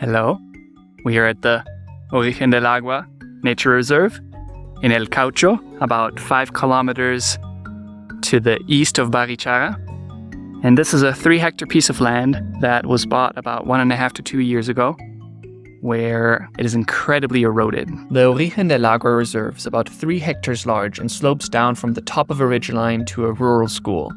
Hello, we are at the Origen del Agua Nature Reserve in El Caucho, about 5 kilometers to the east of Barichara. And this is a 3-hectare piece of land that was bought about 1.5 to 2 years ago, where it is incredibly eroded. The Origen del Agua Reserve is about 3 hectares large and slopes down from the top of a ridgeline to a rural school.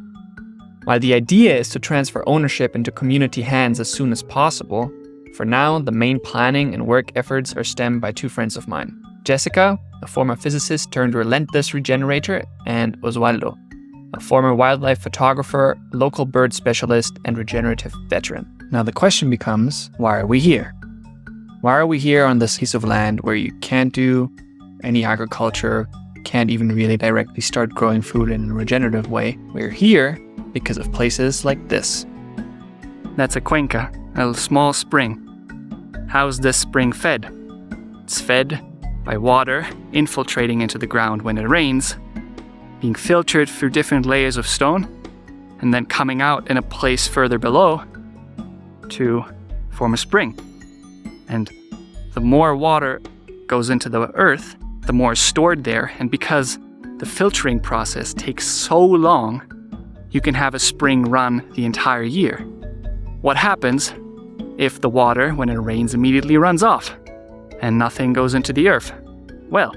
While the idea is to transfer ownership into community hands as soon as possible, for now the main planning and work efforts are stemmed by 2 friends of mine. Jessica, a former physicist turned relentless regenerator, and Oswaldo, a former wildlife photographer, local bird specialist, and regenerative veteran. Now the question becomes, why are we here? Why are we here on this piece of land where you can't do any agriculture, can't even really directly start growing food in a regenerative way? We're here because of places like this. That's a cuenca, a small spring. How's this spring fed? It's fed by water infiltrating into the ground when it rains, being filtered through different layers of stone, and then coming out in a place further below to form a spring. And the more water goes into the earth, the more is stored there, and because the filtering process takes so long, you can have a spring run the entire year. What happens if the water, when it rains, immediately runs off and nothing goes into the earth? Well,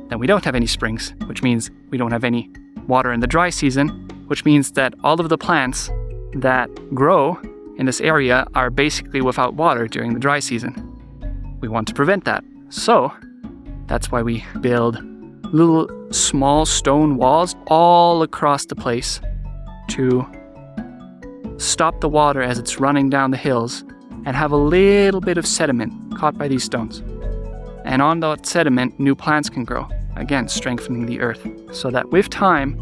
then we don't have any springs, which means we don't have any water in the dry season, which means that all of the plants that grow in this area are basically without water during the dry season. We want to prevent that. So that's why we build little small stone walls all across the place to stop the water as it's running down the hills and have a little bit of sediment caught by these stones. And on that sediment, new plants can grow, again, strengthening the earth, so that with time,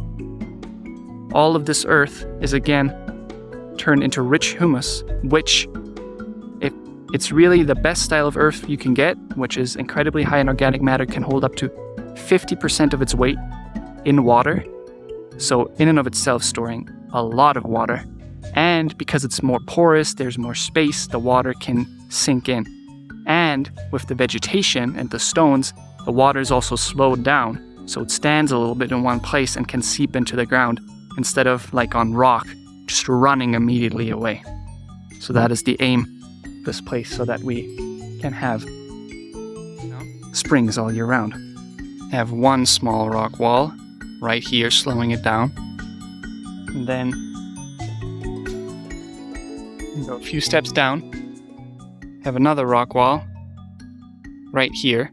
all of this earth is again turned into rich humus, which it's really the best style of earth you can get, which is incredibly high in organic matter, can hold up to 50% of its weight in water. So in and of itself storing a lot of water. And because it's more porous, there's more space, the water can sink in. And with the vegetation and the stones, the water is also slowed down, so it stands a little bit in one place and can seep into the ground instead of, like on rock, just running immediately away. So that is the aim of this place, so that we can have springs all year round. I have one small rock wall right here, slowing it down. And then go a few steps down, have another rock wall right here.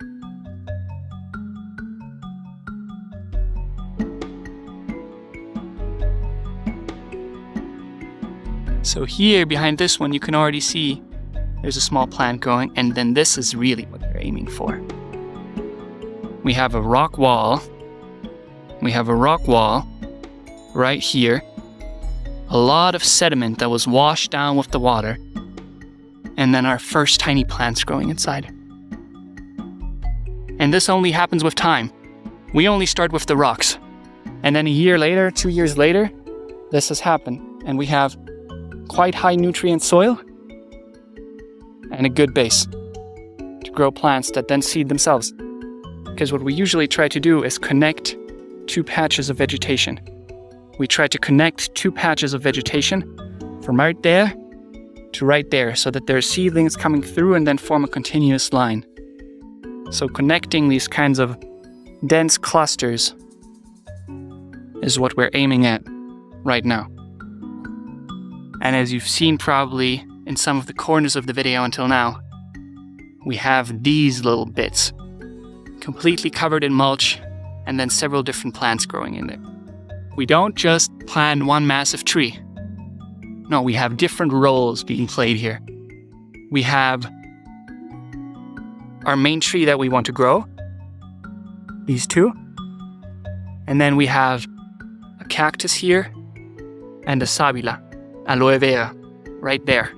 So here behind this one you can already see there's a small plant growing, and then this is really what they're aiming for. We have a rock wall. We have a rock wall right here. A lot of sediment that was washed down with the water, and then our first tiny plants growing inside. And this only happens with time. We only start with the rocks. And then a year later, 2 years later, this has happened. And we have quite high nutrient soil and a good base to grow plants that then seed themselves. Because what we usually try to do is connect 2 patches of vegetation. We try to connect 2 patches of vegetation from right there to right there, so that there are seedlings coming through and then form a continuous line. So connecting these kinds of dense clusters is what we're aiming at right now. And as you've seen probably in some of the corners of the video until now, we have these little bits completely covered in mulch and then several different plants growing in there. We don't just plant one massive tree. No, we have different roles being played here. We have our main tree that we want to grow, these 2. And then we have a cactus here and a sabila, aloe vera, right there.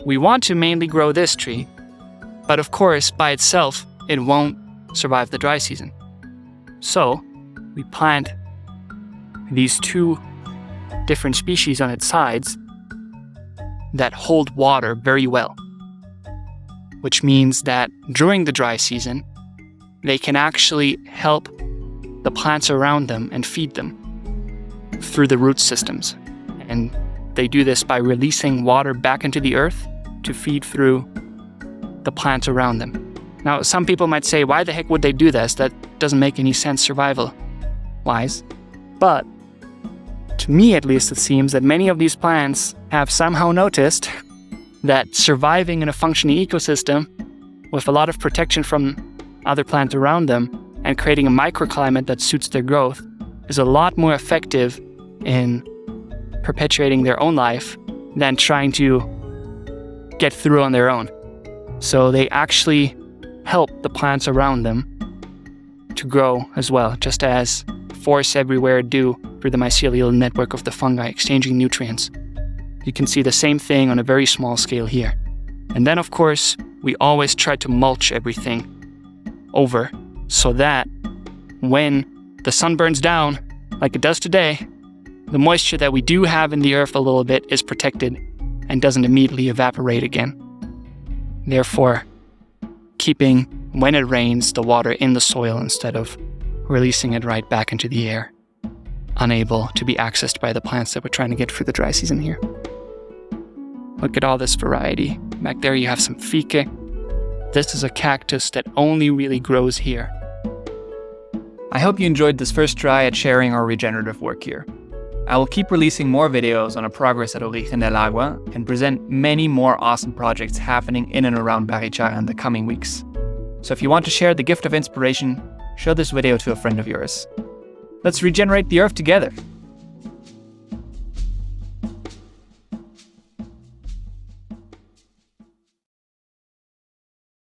We want to mainly grow this tree, but of course, by itself, it won't survive the dry season. So, we plant these 2 different species on its sides that hold water very well. which means that during the dry season, they can actually help the plants around them and feed them through the root systems. And they do this by releasing water back into the earth to feed through the plants around them. Now, some people might say, why the heck would they do this? That doesn't make any sense survival-wise. But to me, at least, it seems that many of these plants have somehow noticed that surviving in a functioning ecosystem with a lot of protection from other plants around them and creating a microclimate that suits their growth is a lot more effective in perpetuating their own life than trying to get through on their own. So they actually help the plants around them to grow as well, just as forests everywhere do through the mycelial network of the fungi exchanging nutrients. You can see the same thing on a very small scale here. And then, of course, we always try to mulch everything over so that when the sun burns down, like it does today, the moisture that we do have in the earth a little bit is protected and doesn't immediately evaporate again. Therefore, keeping, when it rains, the water in the soil instead of releasing it right back into the air, unable to be accessed by the plants that we're trying to get through the dry season here. Look at all this variety. Back there you have some fique. This is a cactus that only really grows here. I hope you enjoyed this first try at sharing our regenerative work here. I will keep releasing more videos on our progress at Origen del Agua and present many more awesome projects happening in and around Barichara in the coming weeks. So if you want to share the gift of inspiration, show this video to a friend of yours. Let's regenerate the earth together.